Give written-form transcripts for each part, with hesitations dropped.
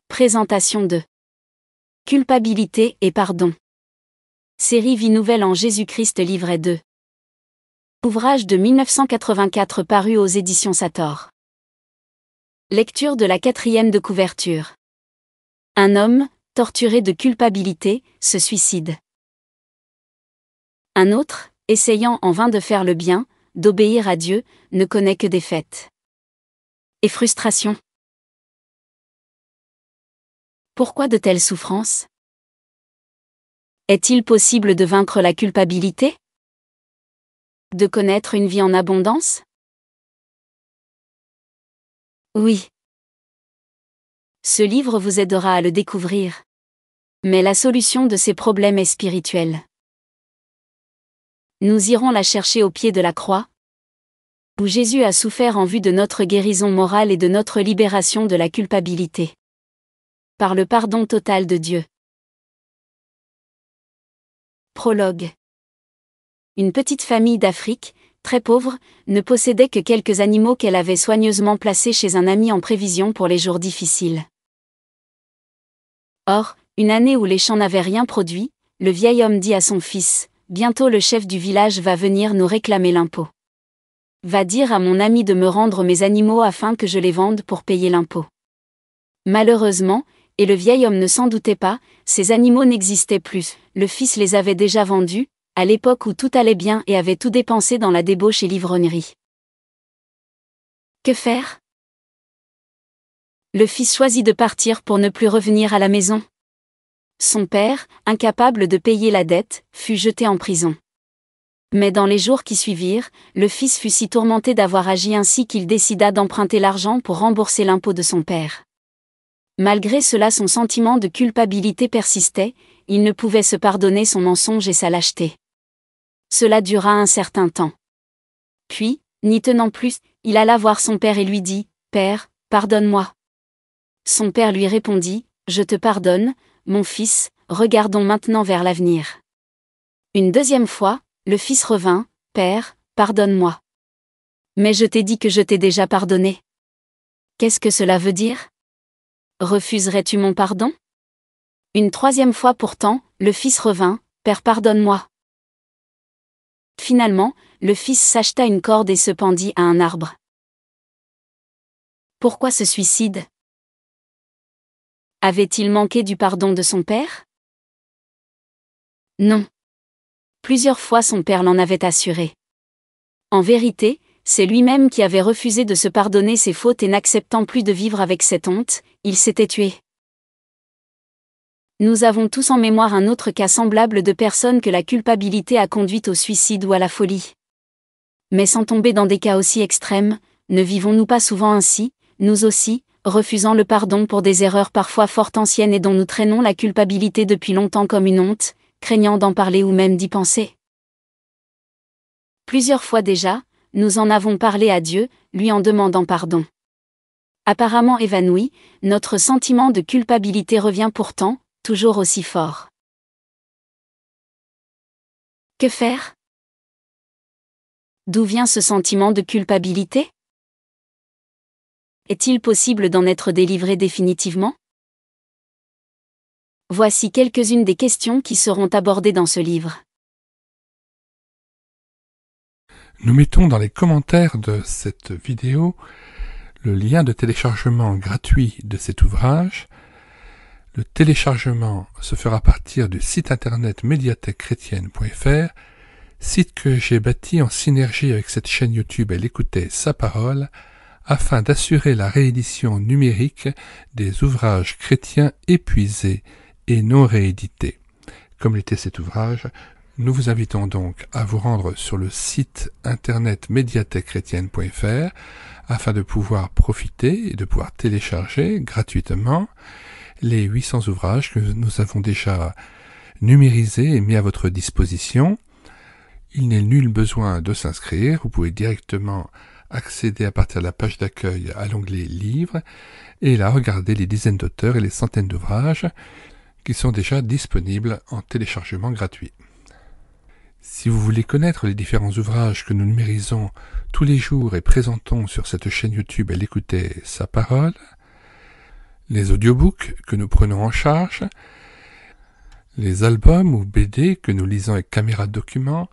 Présentation de Culpabilité et pardon. Série Vie nouvelle en Jésus-Christ livret 2. Ouvrage de 1984 paru aux éditions Sator. Lecture de la 4e de couverture. Un homme, torturé de culpabilité, se suicide. Un autre, essayant en vain de faire le bien, d'obéir à Dieu, ne connaît que défaite et frustration. Pourquoi de telles souffrances? Est-il possible de vaincre la culpabilité? De connaître une vie en abondance? Oui. Ce livre vous aidera à le découvrir. Mais la solution de ces problèmes est spirituelle. Nous irons la chercher au pied de la croix, où Jésus a souffert en vue de notre guérison morale et de notre libération de la culpabilité. Par le pardon total de Dieu. Prologue. Une petite famille d'Afrique, très pauvre, ne possédait que quelques animaux qu'elle avait soigneusement placés chez un ami en prévision pour les jours difficiles. Or, une année où les champs n'avaient rien produit, le vieil homme dit à son fils, « Bientôt le chef du village va venir nous réclamer l'impôt. Va dire à mon ami de me rendre mes animaux afin que je les vende pour payer l'impôt. » Malheureusement, et le vieil homme ne s'en doutait pas, ces animaux n'existaient plus, le fils les avait déjà vendus, à l'époque où tout allait bien et avait tout dépensé dans la débauche et l'ivrognerie. Que faire? Le fils choisit de partir pour ne plus revenir à la maison. Son père, incapable de payer la dette, fut jeté en prison. Mais dans les jours qui suivirent, le fils fut si tourmenté d'avoir agi ainsi qu'il décida d'emprunter l'argent pour rembourser l'impôt de son père. Malgré cela, son sentiment de culpabilité persistait, il ne pouvait se pardonner son mensonge et sa lâcheté. Cela dura un certain temps. Puis, n'y tenant plus, il alla voir son père et lui dit, « Père, pardonne-moi. » Son père lui répondit, « Je te pardonne, mon fils, regardons maintenant vers l'avenir. » Une deuxième fois, le fils revint, « Père, pardonne-moi. » Mais je t'ai dit que je t'ai déjà pardonné. Qu'est-ce que cela veut dire? Refuserais-tu mon pardon? Une troisième fois pourtant, le fils revint, « Père, pardonne-moi. » Finalement, le fils s'acheta une corde et se pendit à un arbre. Pourquoi ce suicide? Avait-il manqué du pardon de son père? Non. Plusieurs fois son père l'en avait assuré. En vérité, c'est lui-même qui avait refusé de se pardonner ses fautes et n'acceptant plus de vivre avec cette honte, il s'était tué. Nous avons tous en mémoire un autre cas semblable de personnes que la culpabilité a conduite au suicide ou à la folie. Mais sans tomber dans des cas aussi extrêmes, ne vivons-nous pas souvent ainsi, nous aussi, refusant le pardon pour des erreurs parfois fort anciennes et dont nous traînons la culpabilité depuis longtemps comme une honte, craignant d'en parler ou même d'y penser? Plusieurs fois déjà, nous en avons parlé à Dieu, lui en demandant pardon. Apparemment évanoui, notre sentiment de culpabilité revient pourtant, toujours aussi fort. Que faire? D'où vient ce sentiment de culpabilité? Est-il possible d'en être délivré définitivement? Voici quelques-unes des questions qui seront abordées dans ce livre. Nous mettons dans les commentaires de cette vidéo le lien de téléchargement gratuit de cet ouvrage. Le téléchargement se fera à partir du site internet médiathèquechrétienne.fr, site que j'ai bâti en synergie avec cette chaîne YouTube Elle écoutait sa parole, afin d'assurer la réédition numérique des ouvrages chrétiens épuisés et non réédités. Comme l'était cet ouvrage, nous vous invitons donc à vous rendre sur le site internet médiathèquechrétienne.fr afin de pouvoir profiter et de pouvoir télécharger gratuitement les 800 ouvrages que nous avons déjà numérisés et mis à votre disposition. Il n'est nul besoin de s'inscrire, vous pouvez directement accéder à partir de la page d'accueil à l'onglet Livres et là regarder les dizaines d'auteurs et les centaines d'ouvrages qui sont déjà disponibles en téléchargement gratuit. Si vous voulez connaître les différents ouvrages que nous numérisons tous les jours et présentons sur cette chaîne YouTube Elle écoutait sa parole, les audiobooks que nous prenons en charge, les albums ou BD que nous lisons avec caméra de document,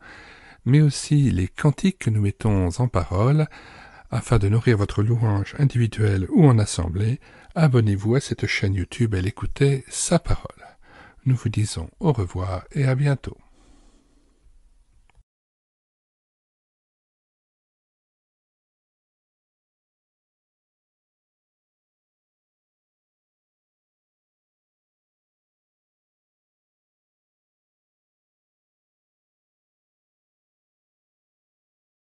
mais aussi les cantiques que nous mettons en parole. Afin de nourrir votre louange individuelle ou en assemblée, abonnez-vous à cette chaîne YouTube et l'écoutez sa parole. Nous vous disons au revoir et à bientôt.